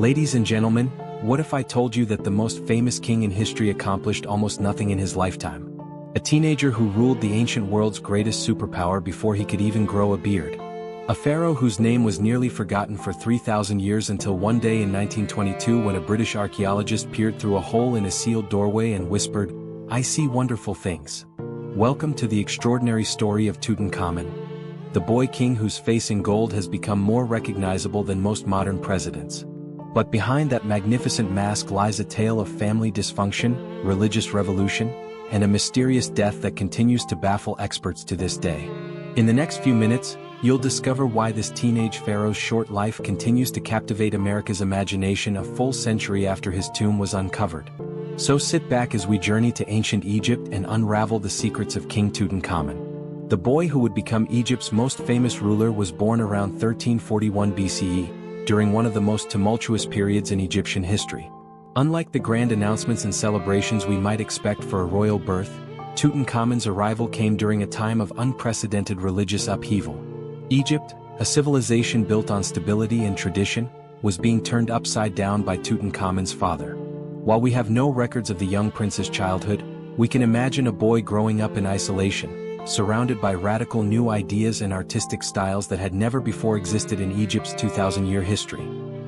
Ladies and gentlemen, what if I told you that the most famous king in history accomplished almost nothing in his lifetime? A teenager who ruled the ancient world's greatest superpower before he could even grow a beard. A pharaoh whose name was nearly forgotten for 3,000 years until one day in 1922 when a British archaeologist peered through a hole in a sealed doorway and whispered, "I see wonderful things." Welcome to the extraordinary story of Tutankhamun, the boy king whose face in gold has become more recognizable than most modern presidents. But behind that magnificent mask lies a tale of family dysfunction, religious revolution, and a mysterious death that continues to baffle experts to this day. In the next few minutes, you'll discover why this teenage pharaoh's short life continues to captivate America's imagination a full century after his tomb was uncovered. So sit back as we journey to ancient Egypt and unravel the secrets of King Tutankhamun. The boy who would become Egypt's most famous ruler was born around 1341 BCE, during one of the most tumultuous periods in Egyptian history. Unlike the grand announcements and celebrations we might expect for a royal birth, Tutankhamun's arrival came during a time of unprecedented religious upheaval. Egypt, a civilization built on stability and tradition, was being turned upside down by Tutankhamun's father. While we have no records of the young prince's childhood, we can imagine a boy growing up in isolation, surrounded by radical new ideas and artistic styles that had never before existed in Egypt's 2,000-year history.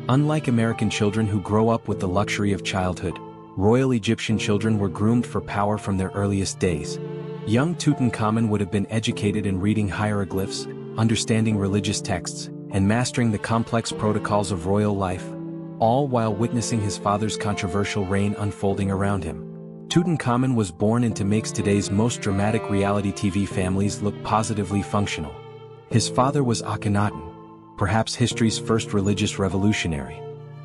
Unlike American children who grow up with the luxury of childhood, royal Egyptian children were groomed for power from their earliest days. Young Tutankhamun would have been educated in reading hieroglyphs, understanding religious texts, and mastering the complex protocols of royal life, all while witnessing his father's controversial reign unfolding around him. Tutankhamun was born into makes today's most dramatic reality TV families look positively functional. His father was Akhenaten, perhaps history's first religious revolutionary.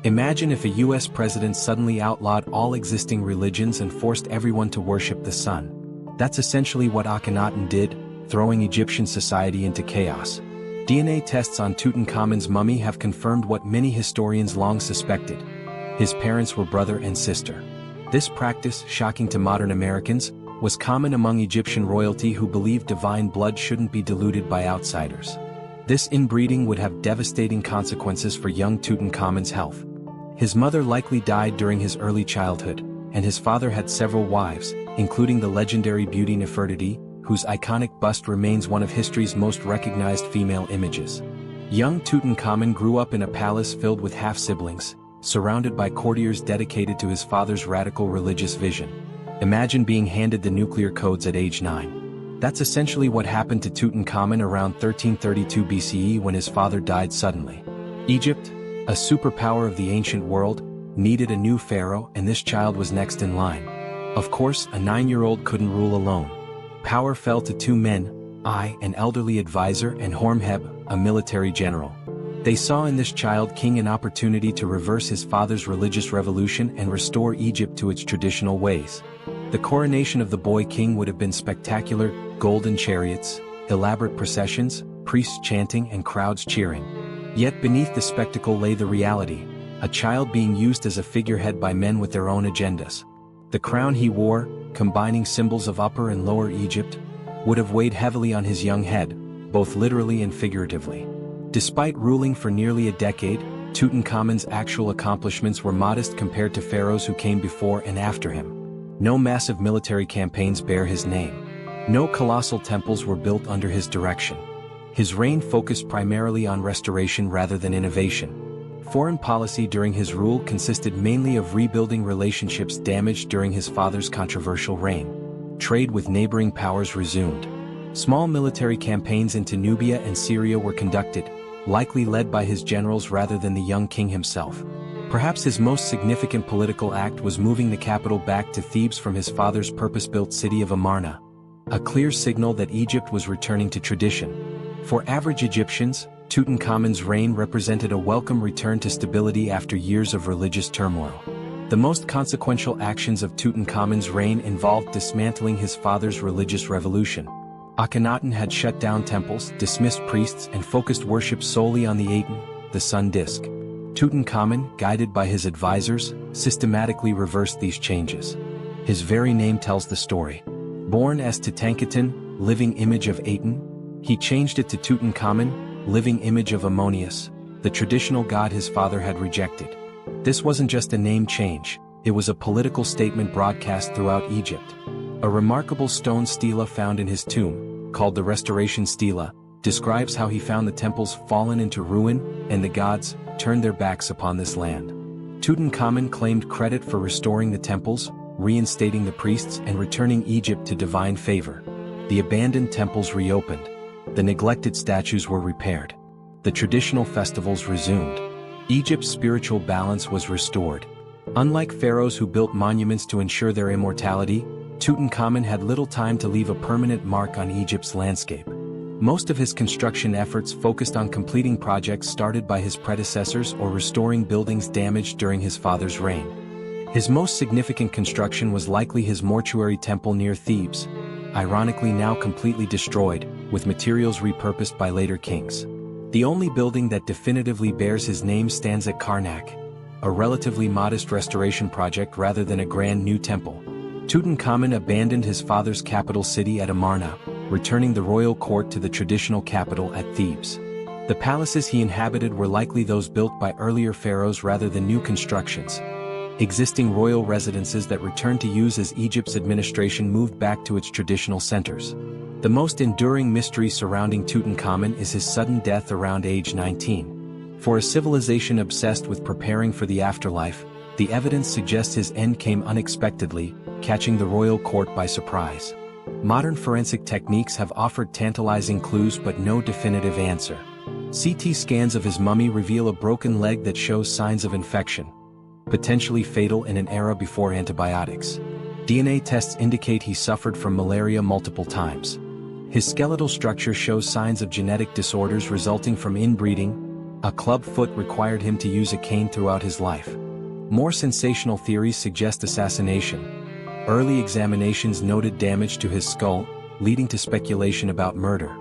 Imagine if a US president suddenly outlawed all existing religions and forced everyone to worship the sun. That's essentially what Akhenaten did, throwing Egyptian society into chaos. DNA tests on Tutankhamun's mummy have confirmed what many historians long suspected. His parents were brother and sister. This practice, shocking to modern Americans, was common among Egyptian royalty who believed divine blood shouldn't be diluted by outsiders. This inbreeding would have devastating consequences for young Tutankhamun's health. His mother likely died during his early childhood, and his father had several wives, including the legendary beauty Nefertiti, whose iconic bust remains one of history's most recognized female images. Young Tutankhamun grew up in a palace filled with half-siblings, surrounded by courtiers dedicated to his father's radical religious vision. Imagine being handed the nuclear codes at age 9. That's essentially what happened to Tutankhamun around 1332 BCE when his father died suddenly. Egypt, a superpower of the ancient world, needed a new pharaoh, and this child was next in line. Of course, a 9-year-old couldn't rule alone. Power fell to two men, an elderly advisor, and Horemheb, a military general. They saw in this child king an opportunity to reverse his father's religious revolution and restore Egypt to its traditional ways. The coronation of the boy king would have been spectacular: golden chariots, elaborate processions, priests chanting and crowds cheering. Yet beneath the spectacle lay the reality: a child being used as a figurehead by men with their own agendas. The crown he wore, combining symbols of Upper and Lower Egypt, would have weighed heavily on his young head, both literally and figuratively. Despite ruling for nearly a decade, Tutankhamun's actual accomplishments were modest compared to pharaohs who came before and after him. No massive military campaigns bear his name. No colossal temples were built under his direction. His reign focused primarily on restoration rather than innovation. Foreign policy during his rule consisted mainly of rebuilding relationships damaged during his father's controversial reign. Trade with neighboring powers resumed. Small military campaigns into Nubia and Syria were conducted, likely led by his generals rather than the young king himself. Perhaps his most significant political act was moving the capital back to Thebes from his father's purpose-built city of Amarna, a clear signal that Egypt was returning to tradition. For average Egyptians, Tutankhamun's reign represented a welcome return to stability after years of religious turmoil. The most consequential actions of Tutankhamun's reign involved dismantling his father's religious revolution. Akhenaten had shut down temples, dismissed priests, and focused worship solely on the Aten, the sun disk. Tutankhamun, guided by his advisors, systematically reversed these changes. His very name tells the story. Born as Tutankhamun, living image of Aten, he changed it to Tutankhamun, living image of Ammonius, the traditional god his father had rejected. This wasn't just a name change, it was a political statement broadcast throughout Egypt. A remarkable stone stela found in his tomb, called the Restoration Stela, describes how he found the temples fallen into ruin, and the gods turned their backs upon this land. Tutankhamun claimed credit for restoring the temples, reinstating the priests and returning Egypt to divine favor. The abandoned temples reopened. The neglected statues were repaired. The traditional festivals resumed. Egypt's spiritual balance was restored. Unlike pharaohs who built monuments to ensure their immortality, Tutankhamun had little time to leave a permanent mark on Egypt's landscape. Most of his construction efforts focused on completing projects started by his predecessors or restoring buildings damaged during his father's reign. His most significant construction was likely his mortuary temple near Thebes, ironically now completely destroyed, with materials repurposed by later kings. The only building that definitively bears his name stands at Karnak, a relatively modest restoration project rather than a grand new temple. Tutankhamun abandoned his father's capital city at Amarna, returning the royal court to the traditional capital at Thebes. The palaces he inhabited were likely those built by earlier pharaohs rather than new constructions. Existing royal residences that returned to use as Egypt's administration moved back to its traditional centers. The most enduring mystery surrounding Tutankhamun is his sudden death around age 19. For a civilization obsessed with preparing for the afterlife, the evidence suggests his end came unexpectedly, catching the royal court by surprise. Modern forensic techniques have offered tantalizing clues but no definitive answer. CT scans of his mummy reveal a broken leg that shows signs of infection, potentially fatal in an era before antibiotics. DNA tests indicate he suffered from malaria multiple times. His skeletal structure shows signs of genetic disorders resulting from inbreeding. A club foot required him to use a cane throughout his life. More sensational theories suggest assassination. Early examinations noted damage to his skull, leading to speculation about murder.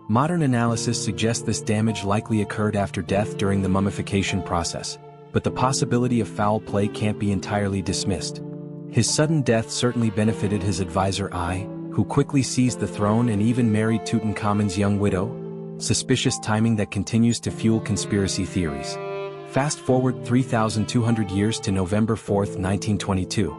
Modern analysis suggests this damage likely occurred after death during the mummification process, but the possibility of foul play can't be entirely dismissed. His sudden death certainly benefited his advisor Ai, who quickly seized the throne and even married Tutankhamun's young widow, suspicious timing that continues to fuel conspiracy theories. Fast forward 3,200 years to November 4, 1922.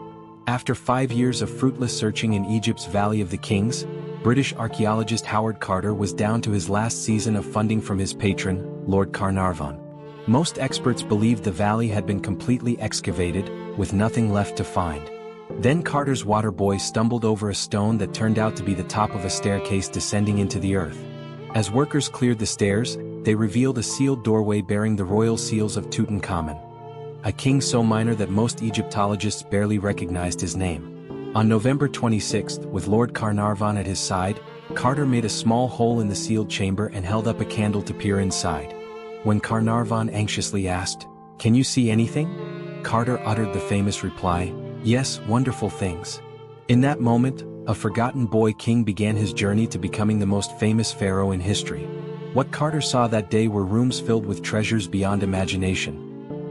After 5 years of fruitless searching in Egypt's Valley of the Kings, British archaeologist Howard Carter was down to his last season of funding from his patron, Lord Carnarvon. Most experts believed the valley had been completely excavated, with nothing left to find. Then Carter's water boy stumbled over a stone that turned out to be the top of a staircase descending into the earth. As workers cleared the stairs, they revealed a sealed doorway bearing the royal seals of Tutankhamun, a king so minor that most Egyptologists barely recognized his name. On November 26, with Lord Carnarvon at his side, Carter made a small hole in the sealed chamber and held up a candle to peer inside. When Carnarvon anxiously asked, "Can you see anything?" Carter uttered the famous reply, "Yes, wonderful things." In that moment, a forgotten boy king began his journey to becoming the most famous pharaoh in history. What Carter saw that day were rooms filled with treasures beyond imagination.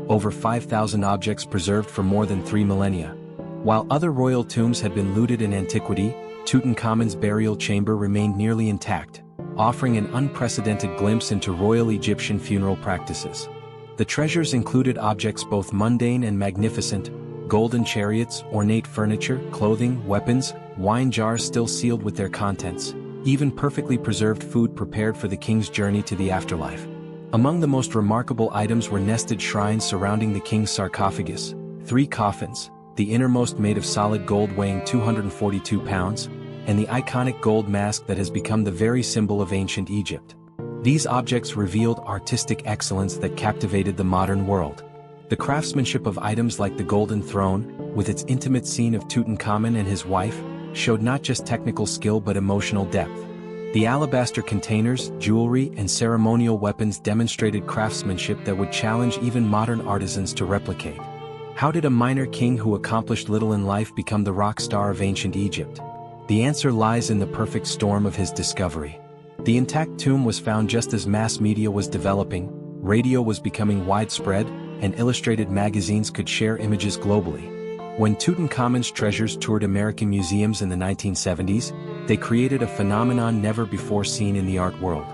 Over 5,000 objects preserved for more than 3 millennia. While other royal tombs had been looted in antiquity, Tutankhamun's burial chamber remained nearly intact, offering an unprecedented glimpse into royal Egyptian funeral practices. The treasures included objects both mundane and magnificent: golden chariots, ornate furniture, clothing, weapons, wine jars still sealed with their contents, even perfectly preserved food prepared for the king's journey to the afterlife. Among the most remarkable items were nested shrines surrounding the king's sarcophagus, 3 coffins, the innermost made of solid gold weighing 242 pounds, and the iconic gold mask that has become the very symbol of ancient Egypt. These objects revealed artistic excellence that captivated the modern world. The craftsmanship of items like the Golden Throne, with its intimate scene of Tutankhamun and his wife, showed not just technical skill but emotional depth. The alabaster containers, jewelry, and ceremonial weapons demonstrated craftsmanship that would challenge even modern artisans to replicate. How did a minor king who accomplished little in life become the rock star of ancient Egypt? The answer lies in the perfect storm of his discovery. The intact tomb was found just as mass media was developing, radio was becoming widespread, and illustrated magazines could share images globally. When Tutankhamun's treasures toured American museums in the 1970s, they created a phenomenon never before seen in the art world.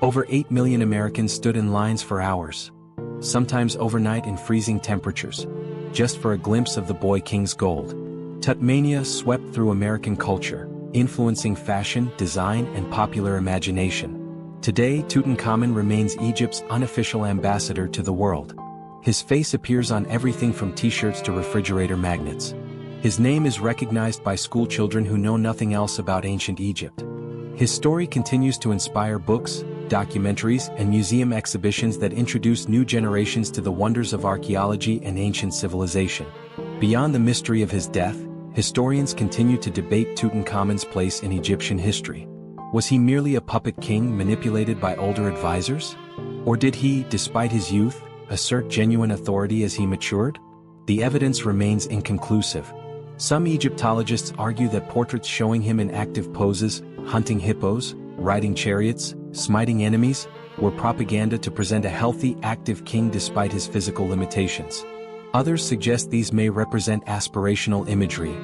Over 8 million Americans stood in lines for hours. sometimes overnight in freezing temperatures, just for a glimpse of the boy king's gold. Tutmania swept through American culture, influencing fashion, design, and popular imagination. Today, Tutankhamun remains Egypt's unofficial ambassador to the world. His face appears on everything from t-shirts to refrigerator magnets. His name is recognized by schoolchildren who know nothing else about ancient Egypt. His story continues to inspire books, documentaries, and museum exhibitions that introduce new generations to the wonders of archaeology and ancient civilization. Beyond the mystery of his death, historians continue to debate Tutankhamun's place in Egyptian history. Was he merely a puppet king manipulated by older advisors? Or did he, despite his youth, assert genuine authority as he matured? The evidence remains inconclusive. Some Egyptologists argue that portraits showing him in active poses, hunting hippos, riding chariots, smiting enemies, were propaganda to present a healthy, active king despite his physical limitations. Others suggest these may represent aspirational imagery,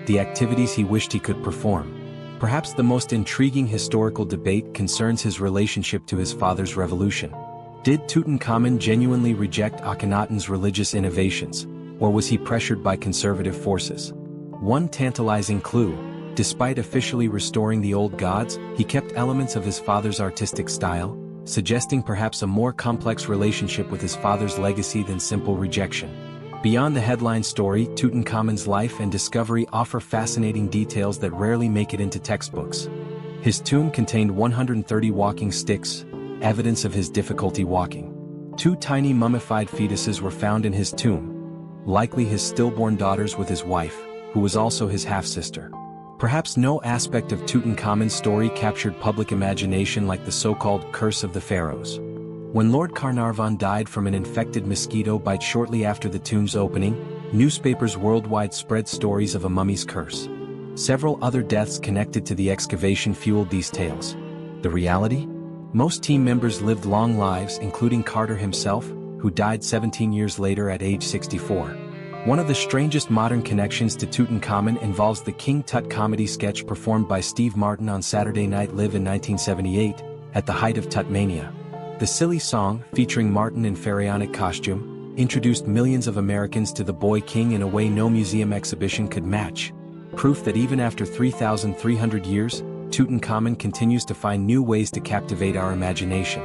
the activities he wished he could perform. Perhaps the most intriguing historical debate concerns his relationship to his father's revolution. Did Tutankhamun genuinely reject Akhenaten's religious innovations, or was he pressured by conservative forces? One tantalizing clue: despite officially restoring the old gods, he kept elements of his father's artistic style, suggesting perhaps a more complex relationship with his father's legacy than simple rejection. Beyond the headline story, Tutankhamun's life and discovery offer fascinating details that rarely make it into textbooks. His tomb contained 130 walking sticks, evidence of his difficulty walking. 2 tiny mummified fetuses were found in his tomb, likely his stillborn daughters with his wife, who was also his half-sister. Perhaps no aspect of Tutankhamun's story captured public imagination like the so-called curse of the pharaohs. When Lord Carnarvon died from an infected mosquito bite shortly after the tomb's opening, newspapers worldwide spread stories of a mummy's curse. Several other deaths connected to the excavation fueled these tales. The reality? Most team members lived long lives, including Carter himself, who died 17 years later at age 64. One of the strangest modern connections to Tutankhamun involves the King Tut comedy sketch performed by Steve Martin on Saturday Night Live in 1978, at the height of Tutmania. The silly song, featuring Martin in pharaonic costume, introduced millions of Americans to the boy king in a way no museum exhibition could match. Proof that even after 3,300 years, Tutankhamun continues to find new ways to captivate our imagination.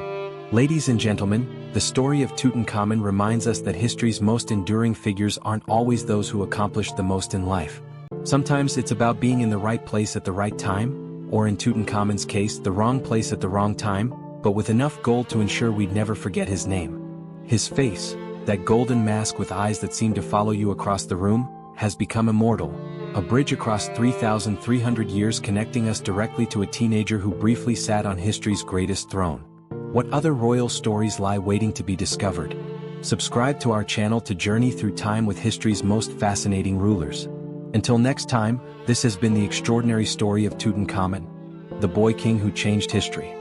Ladies and gentlemen, the story of Tutankhamun reminds us that history's most enduring figures aren't always those who accomplished the most in life. Sometimes it's about being in the right place at the right time, or in Tutankhamun's case, the wrong place at the wrong time, but with enough gold to ensure we'd never forget his name. His face, that golden mask with eyes that seem to follow you across the room, has become immortal, a bridge across 3,300 years connecting us directly to a teenager who briefly sat on history's greatest throne. What other royal stories lie waiting to be discovered? Subscribe to our channel to journey through time with history's most fascinating rulers. Until next time, this has been the extraordinary story of Tutankhamun, the boy king who changed history.